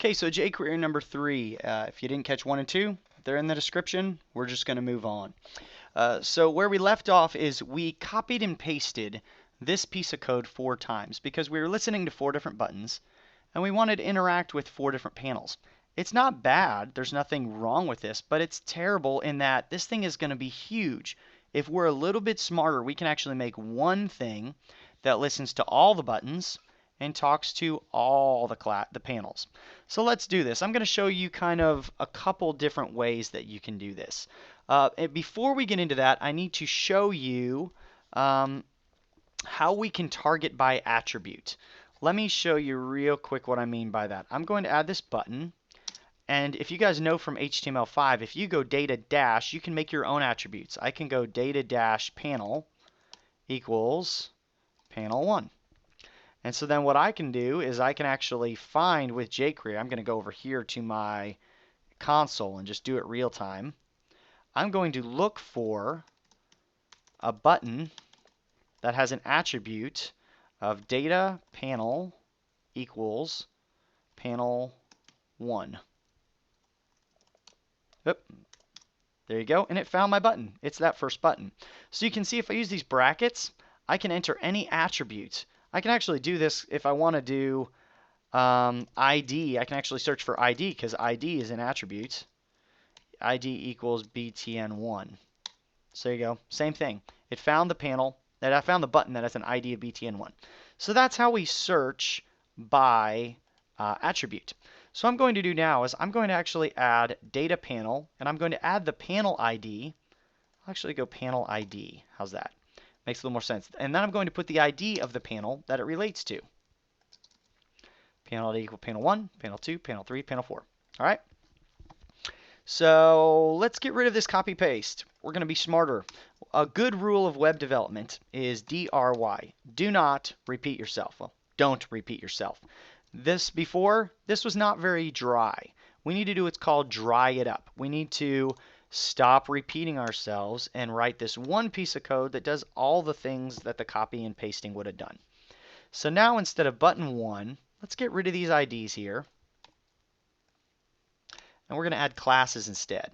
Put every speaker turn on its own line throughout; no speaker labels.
Okay, so jQuery number 3. If you didn't catch 1 and 2, they're in the description. We're just going to move on. So where we left off is we copied and pasted this piece of code 4 times because we were listening to 4 different buttons and we wanted to interact with 4 different panels. It's not bad, there's nothing wrong with this, but it's terrible in that this thing is going to be huge. If we're a little bit smarter, we can actually make one thing that listens to all the buttons and talks to all the panels. So let's do this. I'm going to show you kind of a couple different ways that you can do this. And before we get into that, I need to show you how we can target by attribute. Let me show you real quick what I mean by that. I'm going to add this button. And if you guys know from HTML5, if you go data dash, you can make your own attributes. I can go data dash panel equals panel 1. And so then what I can do is I can actually find with jQuery, I'm going to go over here to my console and just do it real time. I'm going to look for a button that has an attribute of data panel equals panel 1. Oop. There you go, and it found my button. It's that first button. So you can see if I use these brackets, I can enter any attribute. I can actually do this if I want to do ID. I can actually search for ID because ID is an attribute. ID equals btn1. So there you go. Same thing. It found the panel, I found the button that has an ID of btn1. So that's how we search by attribute. So what I'm going to do now is I'm going to actually add data panel, and I'm going to add the panel ID. I'll actually go panel ID. How's that? Makes a little more sense. And then I'm going to put the ID of the panel that it relates to. Panel ID equal panel 1, panel 2, panel 3, panel 4. All right. So let's get rid of this copy paste. We're going to be smarter. A good rule of web development is DRY. Do not repeat yourself. Well, don't repeat yourself. This was not very dry. We need to do what's called dry it up. We need to stop repeating ourselves and write this one piece of code that does all the things that the copy and pasting would have done. So now instead of button 1, let's get rid of these IDs here. And we're going to add classes instead.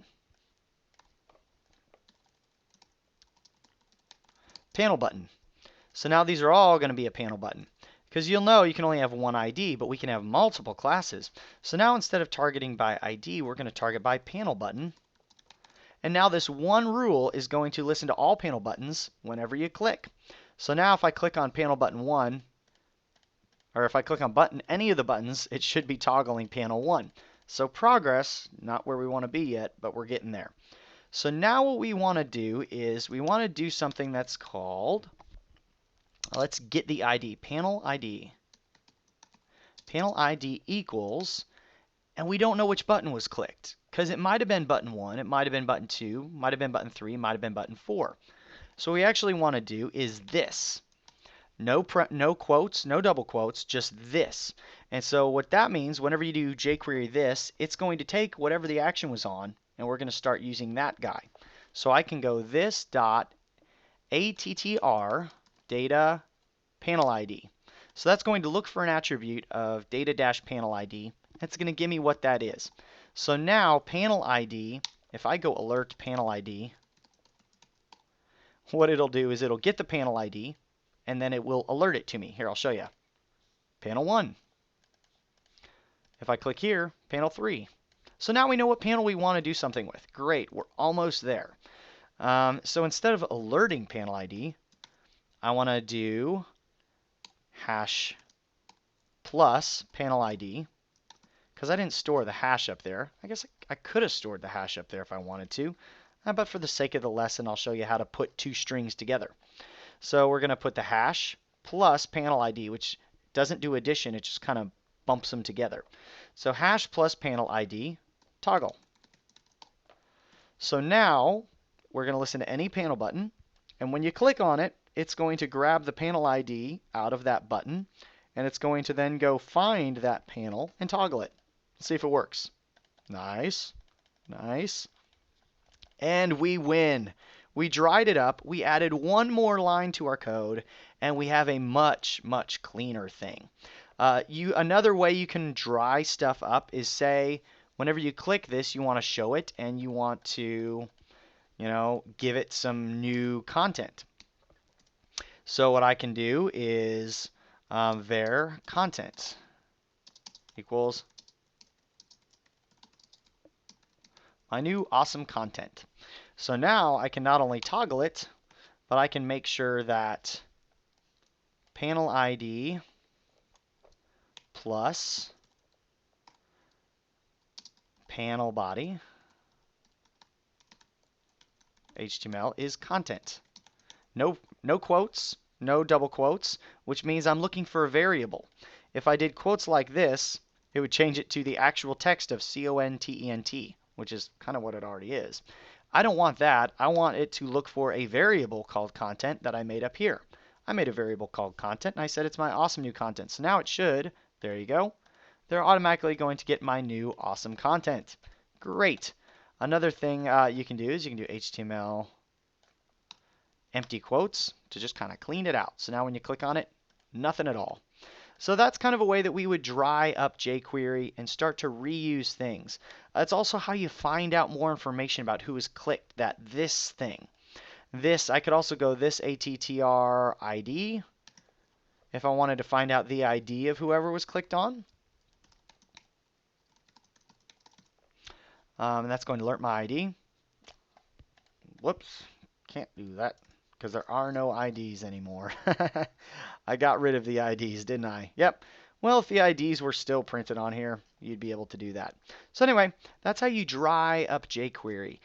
Panel button. So now these are all going to be a panel button. Because you'll know you can only have one ID, but we can have multiple classes. So now instead of targeting by ID, we're going to target by panel button. And now this one rule is going to listen to all panel buttons whenever you click. So now if I click on panel button 1, or if I click on any of the buttons, it should be toggling panel 1. So progress, not where we want to be yet, but we're getting there. So now what we want to do is we want to do something that's called, let's get the ID, panel ID. Panel ID equals, and we don't know which button was clicked because it might have been button 1, it might have been button 2, might have been button 3, might have been button 4. So what we actually want to do is this. No quotes, no double quotes, just this. And so what that means, whenever you do jQuery this, it's going to take whatever the action was on, and we're going to start using that guy. So I can go this dot attr data panel ID. So that's going to look for an attribute of data dash panel ID. It's going to give me what that is. So now panel ID, if I go alert panel ID, what it'll do is it'll get the panel ID, and then it will alert it to me. Here, I'll show you. Panel 1. If I click here, panel 3. So now we know what panel we want to do something with. Great, we're almost there. So instead of alerting panel ID, I want to do hash plus panel ID, because I didn't store the hash up there. I guess I could have stored the hash up there if I wanted to, but for the sake of the lesson, I'll show you how to put 2 strings together. So we're going to put the hash plus panel ID, which doesn't do addition, it just kind of bumps them together. So hash plus panel ID, toggle. So now we're going to listen to any panel button, and when you click on it, it's going to grab the panel ID out of that button, and it's going to then go find that panel and toggle it. Let's see if it works. Nice. Nice. And we win. We dried it up, we added one more line to our code, and we have a much, much cleaner thing. Another way you can dry stuff up is, say, whenever you click this, you want to show it and you want to, give it some new content. So what I can do is var content equals my new awesome content. So now I can not only toggle it, but I can make sure that panel ID plus panel body HTML is content. No quotes, no double quotes, which means I'm looking for a variable. If I did quotes like this, it would change it to the actual text of content, which is kind of what it already is. I don't want that. I want it to look for a variable called content that I made up here. I made a variable called content, and I said it's my awesome new content. So now it should, there you go, they're automatically going to get my new awesome content. Great. Another thing you can do is you can do HTML empty quotes to just kind of clean it out. So now when you click on it, nothing at all. So that's kind of a way that we would dry up jQuery and start to reuse things. It's also how you find out more information about who has clicked this thing. I could also go this attr ID if I wanted to find out the ID of whoever was clicked on. And that's going to alert my ID. Whoops, can't do that because there are no IDs anymore. I got rid of the IDs, didn't I? Yep. Well, if the IDs were still printed on here, you'd be able to do that. So anyway, that's how you dry up jQuery.